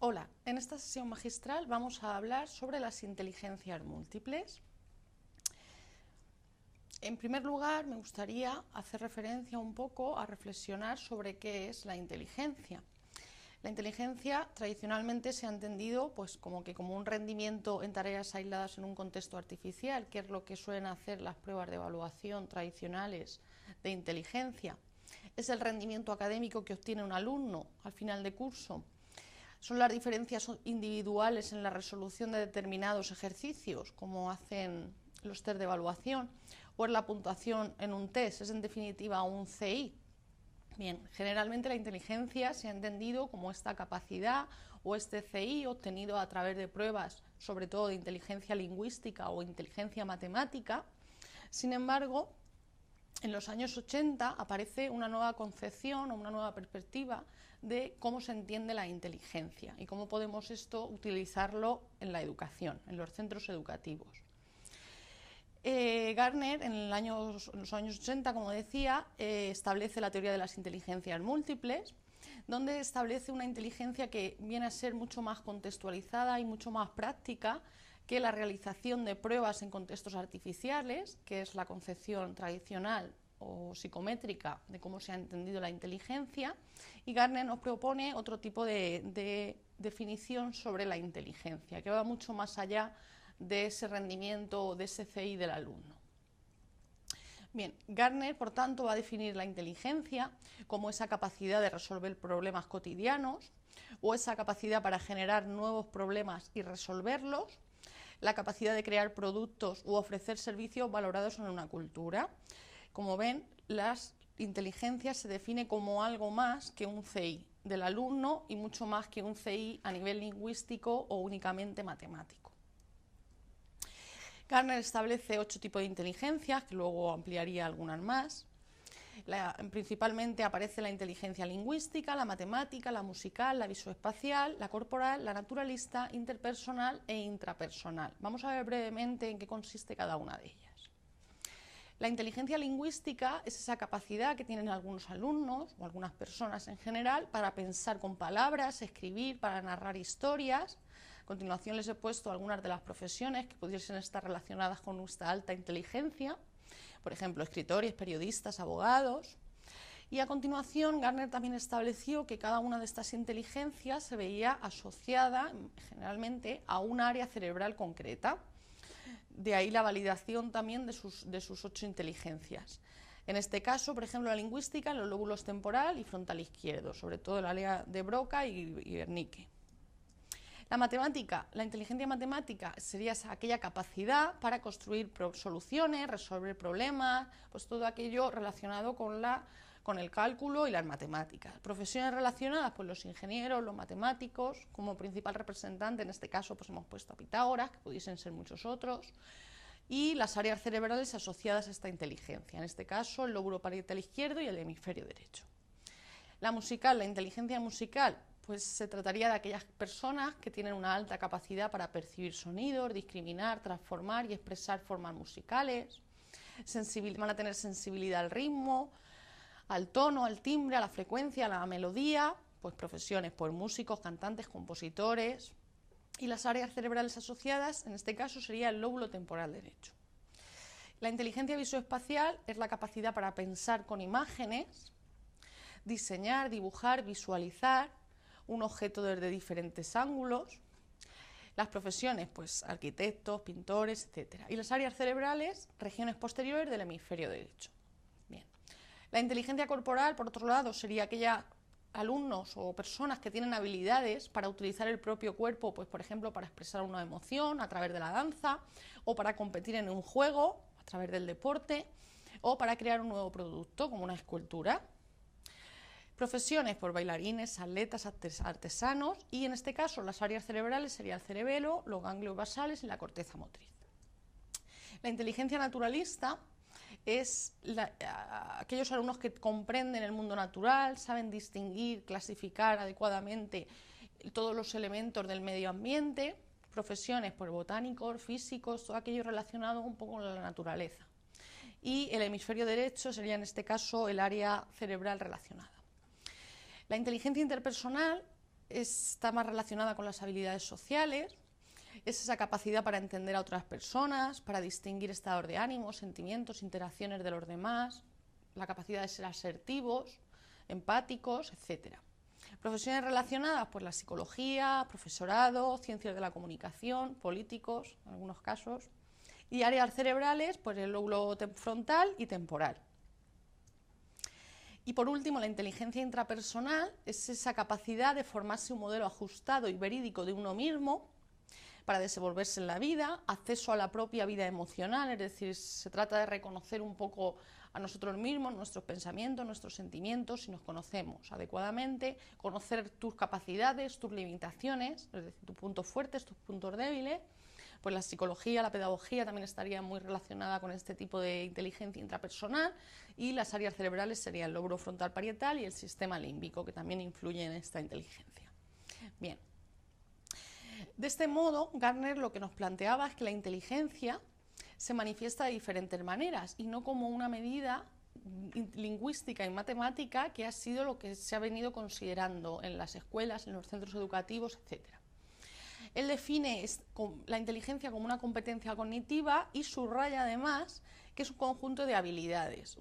Hola, en esta sesión magistral vamos a hablar sobre las inteligencias múltiples. En primer lugar, me gustaría hacer referencia un poco a reflexionar sobre qué es la inteligencia. La inteligencia tradicionalmente se ha entendido como un rendimiento en tareas aisladas en un contexto artificial, que es lo que suelen hacer las pruebas de evaluación tradicionales de inteligencia. Es el rendimiento académico que obtiene un alumno al final de curso. Son las diferencias individuales en la resolución de determinados ejercicios, como hacen los test de evaluación, o es la puntuación en un test, es en definitiva un CI. Bien, generalmente la inteligencia se ha entendido como esta capacidad o este CI obtenido a través de pruebas, sobre todo de inteligencia lingüística o inteligencia matemática. Sin embargo, en los años 80 aparece una nueva concepción o una nueva perspectiva de cómo se entiende la inteligencia y cómo podemos utilizarlo en la educación, en los centros educativos. Gardner, en los años 80, como decía, establece la teoría de las inteligencias múltiples, donde establece una inteligencia que viene a ser mucho más contextualizada y mucho más práctica que la realización de pruebas en contextos artificiales, que es la concepción tradicional o psicométrica de cómo se ha entendido la inteligencia, y Gardner nos propone otro tipo de definición sobre la inteligencia, que va mucho más allá de ese rendimiento, de ese CI del alumno. Bien, Gardner, por tanto, va a definir la inteligencia como esa capacidad de resolver problemas cotidianos o esa capacidad para generar nuevos problemas y resolverlos, la capacidad de crear productos u ofrecer servicios valorados en una cultura. Como ven, las inteligencias se define como algo más que un CI del alumno y mucho más que un CI a nivel lingüístico o únicamente matemático. Gardner establece 8 tipos de inteligencias, que luego ampliaría algunas más. Principalmente aparece la inteligencia lingüística, la matemática, la musical, la visoespacial, la corporal, la naturalista, interpersonal e intrapersonal. Vamos a ver brevemente en qué consiste cada una de ellas. La inteligencia lingüística es esa capacidad que tienen algunos alumnos o algunas personas en general para pensar con palabras, escribir, para narrar historias. A continuación les he puesto algunas de las profesiones que pudiesen estar relacionadas con nuestra alta inteligencia, por ejemplo, escritores, periodistas, abogados. Y a continuación, Gardner también estableció que cada una de estas inteligencias se veía asociada generalmente a un área cerebral concreta. De ahí la validación también de sus 8 inteligencias. En este caso, por ejemplo, la lingüística en los lóbulos temporal y frontal izquierdo, sobre todo el área de Broca y Wernicke. La matemática, la inteligencia matemática sería aquella capacidad para construir soluciones, resolver problemas, pues todo aquello relacionado con el cálculo y las matemáticas. Profesiones relacionadas, pues los ingenieros, los matemáticos, como principal representante, en este caso pues hemos puesto a Pitágoras, que pudiesen ser muchos otros, y las áreas cerebrales asociadas a esta inteligencia, en este caso el lóbulo parietal izquierdo y el hemisferio derecho. La musical, la inteligencia musical, pues se trataría de aquellas personas que tienen una alta capacidad para percibir sonidos, discriminar, transformar y expresar formas musicales, van a tener sensibilidad al ritmo, al tono, al timbre, a la frecuencia, a la melodía, pues profesiones, pues músicos, cantantes, compositores, y las áreas cerebrales asociadas, en este caso, sería el lóbulo temporal derecho. La inteligencia visoespacial es la capacidad para pensar con imágenes, diseñar, dibujar, visualizar un objeto desde diferentes ángulos. Las profesiones, pues arquitectos, pintores, etc. Y las áreas cerebrales, regiones posteriores del hemisferio derecho. Bien. La inteligencia corporal, por otro lado, sería aquellos alumnos o personas que tienen habilidades para utilizar el propio cuerpo, pues por ejemplo, para expresar una emoción a través de la danza, o para competir en un juego a través del deporte, o para crear un nuevo producto, como una escultura. Profesiones por bailarines, atletas, artesanos, y en este caso las áreas cerebrales sería el cerebelo, los ganglios basales y la corteza motriz. La inteligencia naturalista es aquellos alumnos que comprenden el mundo natural, saben distinguir, clasificar adecuadamente todos los elementos del medio ambiente. Profesiones por botánicos, físicos, todo aquello relacionado un poco con la naturaleza. Y el hemisferio derecho sería en este caso el área cerebral relacionada. La inteligencia interpersonal está más relacionada con las habilidades sociales, es esa capacidad para entender a otras personas, para distinguir estados de ánimo, sentimientos, interacciones de los demás, la capacidad de ser asertivos, empáticos, etc. Profesiones relacionadas, pues la psicología, profesorado, ciencias de la comunicación, políticos, en algunos casos, y áreas cerebrales, pues el lóbulo frontal y temporal. Y por último, la inteligencia intrapersonal es esa capacidad de formarse un modelo ajustado y verídico de uno mismo para desenvolverse en la vida, acceso a la propia vida emocional, es decir, se trata de reconocer un poco a nosotros mismos, nuestros pensamientos, nuestros sentimientos, si nos conocemos adecuadamente, conocer tus capacidades, tus limitaciones, es decir, tus puntos fuertes, tus puntos débiles. Pues la psicología, la pedagogía también estaría muy relacionada con este tipo de inteligencia intrapersonal, y las áreas cerebrales serían el lóbulo frontal parietal y el sistema límbico, que también influyen en esta inteligencia. Bien. De este modo, Gardner lo que nos planteaba es que la inteligencia se manifiesta de diferentes maneras y no como una medida lingüística y matemática, que ha sido lo que se ha venido considerando en las escuelas, en los centros educativos, etc. Él define la inteligencia como una competencia cognitiva y subraya además que es un conjunto de habilidades,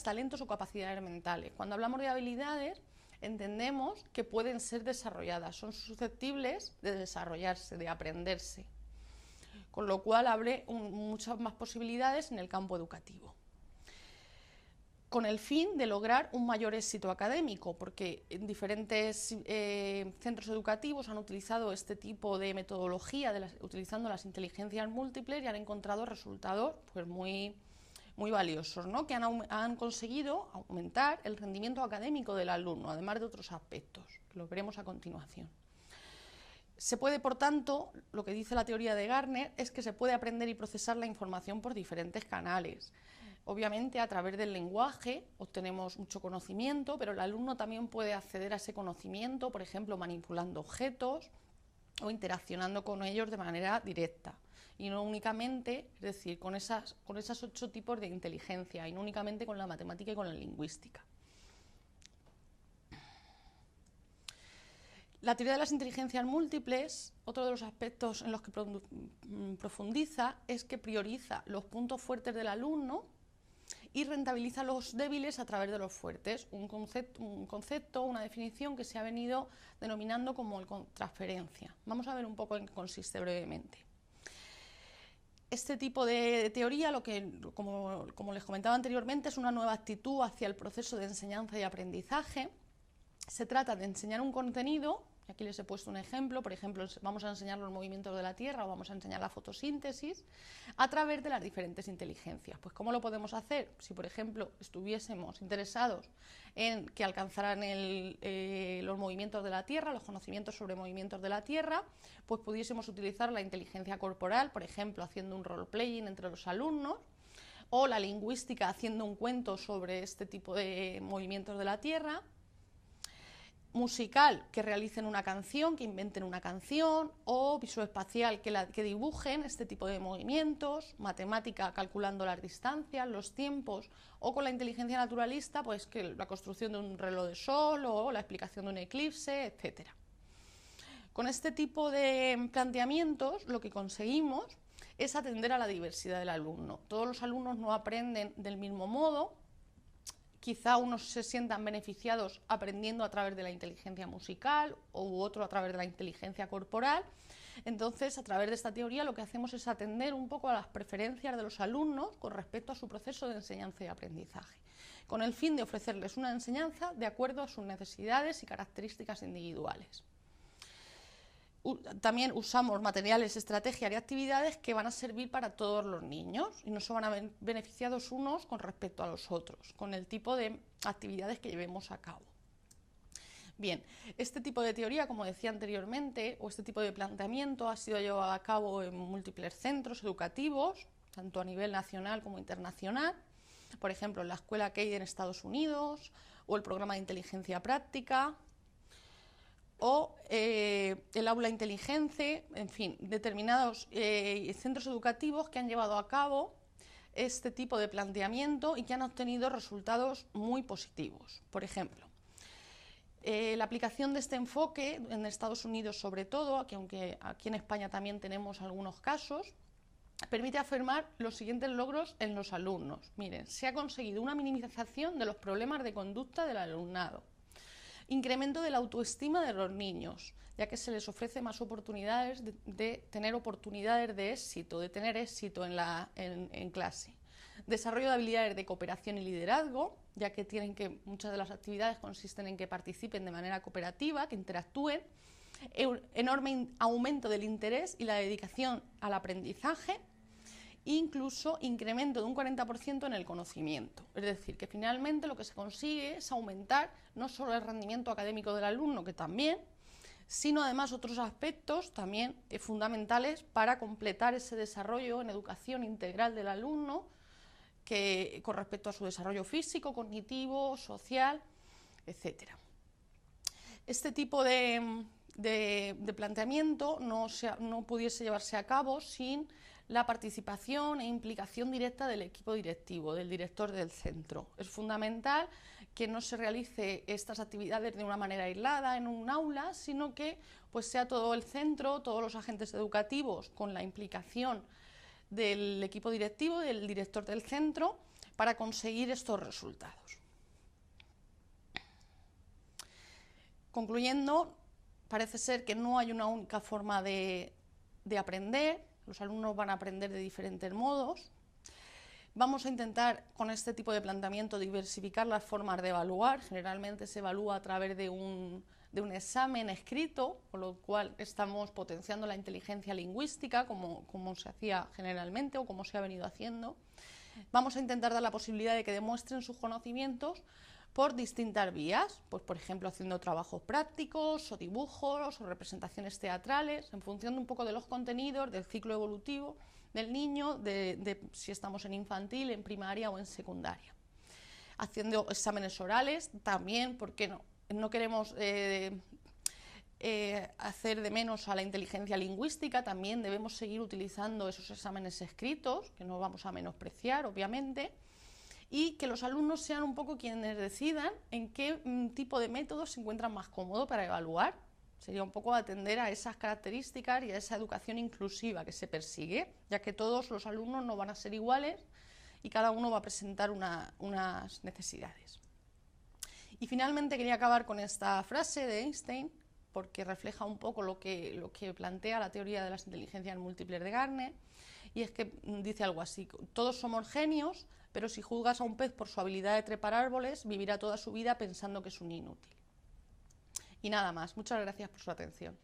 talentos o capacidades mentales. Cuando hablamos de habilidades, entendemos que pueden ser desarrolladas, son susceptibles de desarrollarse, de aprenderse, con lo cual abre muchas más posibilidades en el campo educativo, con el fin de lograr un mayor éxito académico, porque en diferentes centros educativos han utilizado este tipo de metodología, utilizando las inteligencias múltiples, y han encontrado resultados pues, muy valiosos, ¿no? Que han conseguido aumentar el rendimiento académico del alumno, además de otros aspectos, que los veremos a continuación. Se puede, por tanto, lo que dice la teoría de Gardner es que se puede aprender y procesar la información por diferentes canales. Obviamente, a través del lenguaje obtenemos mucho conocimiento, pero el alumno también puede acceder a ese conocimiento, por ejemplo, manipulando objetos o interaccionando con ellos de manera directa. Y no únicamente, es decir, con esas 8 tipos de inteligencia, y no únicamente con la matemática y con la lingüística. La teoría de las inteligencias múltiples, otro de los aspectos en los que profundiza, es que prioriza los puntos fuertes del alumno y rentabiliza los débiles a través de los fuertes, un concepto, una definición que se ha venido denominando como el transferencia. Vamos a ver un poco en qué consiste brevemente. Este tipo de teoría, como les comentaba anteriormente, es una nueva actitud hacia el proceso de enseñanza y aprendizaje. Se trata de enseñar un contenido, y aquí les he puesto un ejemplo, por ejemplo, vamos a enseñar los movimientos de la Tierra o vamos a enseñar la fotosíntesis, a través de las diferentes inteligencias. Pues ¿cómo lo podemos hacer? Si, por ejemplo, estuviésemos interesados en que alcanzaran los movimientos de la Tierra, los conocimientos sobre movimientos de la Tierra, pues pudiésemos utilizar la inteligencia corporal, por ejemplo, haciendo un role-playing entre los alumnos, o la lingüística haciendo un cuento sobre este tipo de movimientos de la Tierra, musical, que realicen una canción, que inventen una canción, o visoespacial, que dibujen este tipo de movimientos, matemática, calculando las distancias, los tiempos, o con la inteligencia naturalista, pues que la construcción de un reloj de sol o la explicación de un eclipse, etc. Con este tipo de planteamientos lo que conseguimos es atender a la diversidad del alumno. Todos los alumnos no aprenden del mismo modo. Quizá unos se sientan beneficiados aprendiendo a través de la inteligencia musical u otro a través de la inteligencia corporal. Entonces, a través de esta teoría lo que hacemos es atender un poco a las preferencias de los alumnos con respecto a su proceso de enseñanza y aprendizaje, con el fin de ofrecerles una enseñanza de acuerdo a sus necesidades y características individuales. También usamos materiales, estrategias y actividades que van a servir para todos los niños y no se van a ver beneficiados unos con respecto a los otros, con el tipo de actividades que llevemos a cabo. Bien, este tipo de teoría, como decía anteriormente, o este tipo de planteamiento ha sido llevado a cabo en múltiples centros educativos, tanto a nivel nacional como internacional, por ejemplo, en la Escuela Cade en Estados Unidos, o el programa de inteligencia práctica, o el aula inteligente, en fin, determinados centros educativos que han llevado a cabo este tipo de planteamiento y que han obtenido resultados muy positivos. Por ejemplo, La aplicación de este enfoque, en Estados Unidos sobre todo, aunque aquí en España también tenemos algunos casos, permite afirmar los siguientes logros en los alumnos. Miren, se ha conseguido una minimización de los problemas de conducta del alumnado, incremento de la autoestima de los niños, ya que se les ofrece más oportunidades de tener oportunidades de éxito, de tener éxito en clase. Desarrollo de habilidades de cooperación y liderazgo, ya que muchas de las actividades consisten en que participen de manera cooperativa, que interactúen. Enorme aumento del interés y la dedicación al aprendizaje, incluso incremento de un 40% en el conocimiento. Es decir, que finalmente lo que se consigue es aumentar no solo el rendimiento académico del alumno, que también, sino además otros aspectos también fundamentales para completar ese desarrollo en educación integral del alumno, con respecto a su desarrollo físico, cognitivo, social, etc. Este tipo de planteamiento no pudiese llevarse a cabo sin la participación e implicación directa del equipo directivo, del director del centro. Es fundamental que no se realice estas actividades de una manera aislada en un aula, sino que pues, sea todo el centro, todos los agentes educativos, con la implicación del equipo directivo, del director del centro, para conseguir estos resultados. Concluyendo, parece ser que no hay una única forma de aprender, los alumnos van a aprender de diferentes modos. Vamos a intentar, con este tipo de planteamiento, diversificar las formas de evaluar. Generalmente se evalúa a través de un examen escrito, con lo cual estamos potenciando la inteligencia lingüística, como se hacía generalmente o como se ha venido haciendo. Vamos a intentar dar la posibilidad de que demuestren sus conocimientos por distintas vías, pues por ejemplo haciendo trabajos prácticos o dibujos o representaciones teatrales, en función de un poco de los contenidos, del ciclo evolutivo del niño, de si estamos en infantil, en primaria o en secundaria. Haciendo exámenes orales también, porque no queremos hacer de menos a la inteligencia lingüística, también debemos seguir utilizando esos exámenes escritos, que no vamos a menospreciar, obviamente, y que los alumnos sean un poco quienes decidan en qué tipo de método se encuentran más cómodos para evaluar. Sería un poco atender a esas características y a esa educación inclusiva que se persigue, ya que todos los alumnos no van a ser iguales y cada uno va a presentar unas necesidades. Y finalmente quería acabar con esta frase de Einstein, porque refleja un poco lo que plantea la teoría de las inteligencias múltiples de Gardner, y es que dice algo así: todos somos genios, pero si juzgas a un pez por su habilidad de trepar árboles, vivirá toda su vida pensando que es un inútil. Y nada más, muchas gracias por su atención.